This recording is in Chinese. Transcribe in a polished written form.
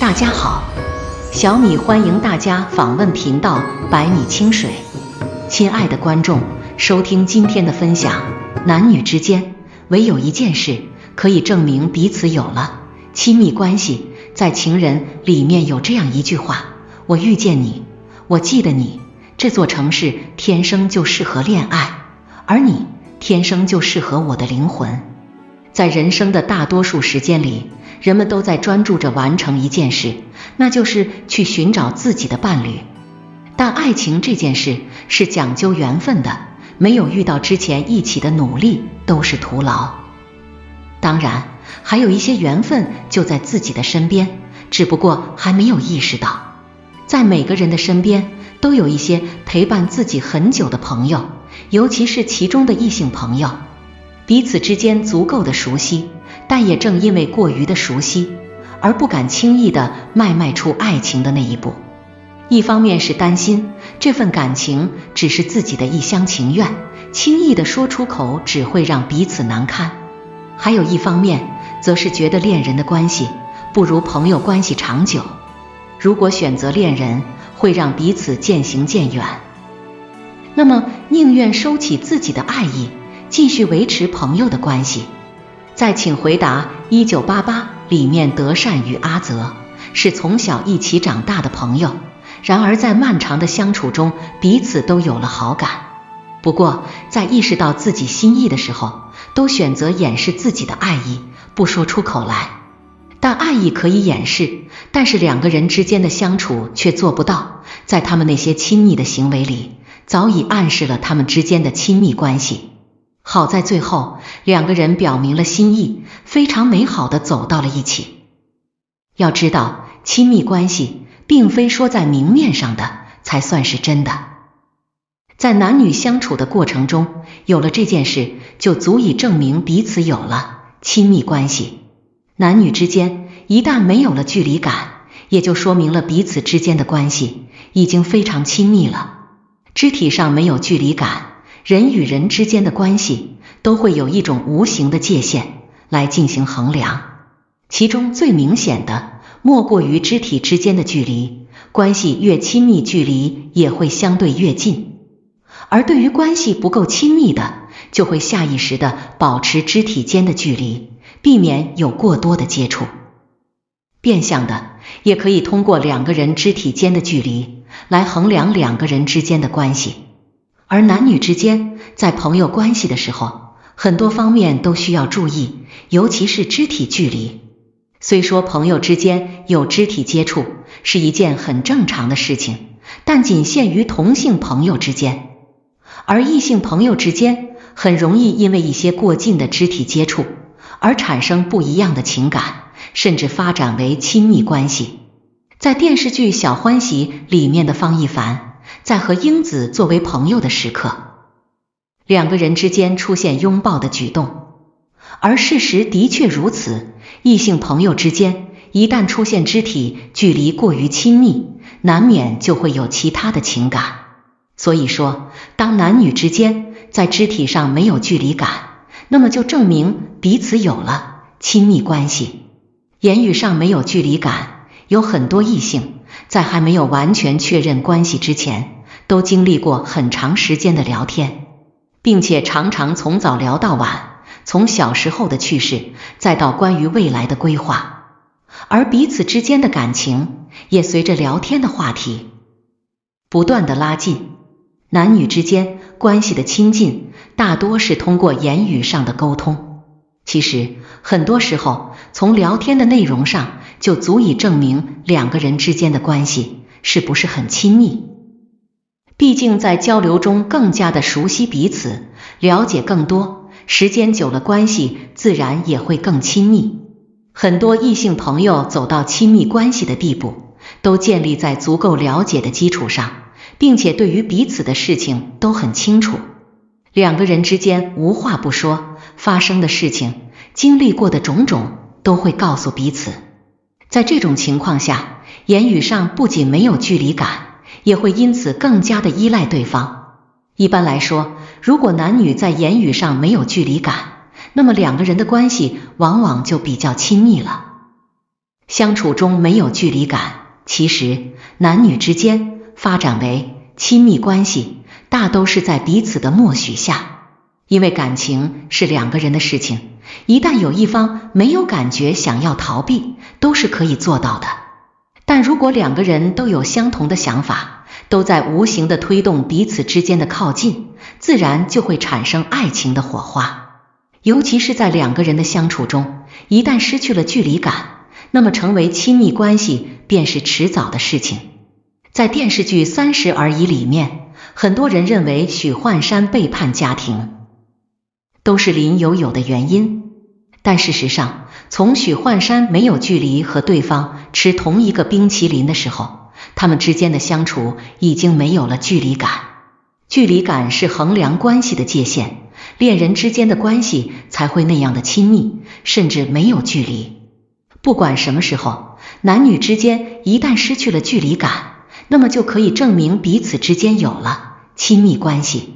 大家好，小米欢迎大家访问频道百米清水。亲爱的观众，收听今天的分享。男女之间唯有一件事可以证明彼此有了亲密关系，在情人里面有这样一句话：我遇见你，我记得你，这座城市天生就适合恋爱，而你天生就适合我的灵魂。在人生的大多数时间里，人们都在专注着完成一件事，那就是去寻找自己的伴侣。但爱情这件事是讲究缘分的，没有遇到之前一起的努力都是徒劳。当然，还有一些缘分就在自己的身边，只不过还没有意识到。在每个人的身边都有一些陪伴自己很久的朋友，尤其是其中的异性朋友，彼此之间足够的熟悉，但也正因为过于的熟悉，而不敢轻易地迈出爱情的那一步。一方面是担心这份感情只是自己的一厢情愿，轻易地说出口只会让彼此难堪；还有一方面则是觉得恋人的关系不如朋友关系长久，如果选择恋人，会让彼此渐行渐远，那么宁愿收起自己的爱意，继续维持朋友的关系。在请回答1988里面，德善与阿泽是从小一起长大的朋友，然而在漫长的相处中，彼此都有了好感。不过在意识到自己心意的时候，都选择掩饰自己的爱意，不说出口来。但爱意可以掩饰，但是两个人之间的相处却做不到。在他们那些亲密的行为里，早已暗示了他们之间的亲密关系。好在最后两个人表明了心意，非常美好地走到了一起。要知道，亲密关系并非说在明面上的才算是真的。在男女相处的过程中，有了这件事就足以证明彼此有了亲密关系。男女之间一旦没有了距离感，也就说明了彼此之间的关系已经非常亲密了。肢体上没有距离感，人与人之间的关系都会有一种无形的界限来进行衡量，其中最明显的莫过于肢体之间的距离，关系越亲密，距离也会相对越近。而对于关系不够亲密的，就会下意识地保持肢体间的距离，避免有过多的接触。变相的，也可以通过两个人肢体间的距离来衡量两个人之间的关系。而男女之间在朋友关系的时候，很多方面都需要注意，尤其是肢体距离。虽说朋友之间有肢体接触是一件很正常的事情，但仅限于同性朋友之间，而异性朋友之间很容易因为一些过近的肢体接触而产生不一样的情感，甚至发展为亲密关系。在电视剧《小欢喜》里面的方逸凡在和英子作为朋友的时刻，两个人之间出现拥抱的举动，而事实的确如此。异性朋友之间一旦出现肢体距离过于亲密，难免就会有其他的情感。所以说，当男女之间在肢体上没有距离感，那么就证明彼此有了亲密关系。言语上没有距离感，有很多异性在还没有完全确认关系之前，都经历过很长时间的聊天，并且常常从早聊到晚，从小时候的趣事再到关于未来的规划，而彼此之间的感情也随着聊天的话题不断的拉近。男女之间关系的亲近大多是通过言语上的沟通，其实很多时候从聊天的内容上就足以证明两个人之间的关系是不是很亲密。毕竟在交流中更加的熟悉彼此，了解更多，时间久了关系自然也会更亲密。很多异性朋友走到亲密关系的地步，都建立在足够了解的基础上，并且对于彼此的事情都很清楚。两个人之间无话不说，发生的事情，经历过的种种都会告诉彼此。在这种情况下，言语上不仅没有距离感，也会因此更加的依赖对方。一般来说，如果男女在言语上没有距离感，那么两个人的关系往往就比较亲密了。相处中没有距离感，其实男女之间发展为亲密关系，大都是在彼此的默许下。因为感情是两个人的事情，一旦有一方没有感觉想要逃避，都是可以做到的。但如果两个人都有相同的想法，都在无形地推动彼此之间的靠近，自然就会产生爱情的火花。尤其是在两个人的相处中，一旦失去了距离感，那么成为亲密关系便是迟早的事情。在电视剧《30而已》里面，很多人认为许幻山背叛家庭都是林有有的原因，但事实上，从许幻山没有距离和对方吃同一个冰淇淋的时候，他们之间的相处已经没有了距离感。距离感是衡量关系的界限，恋人之间的关系才会那样的亲密，甚至没有距离。不管什么时候，男女之间一旦失去了距离感，那么就可以证明彼此之间有了亲密关系。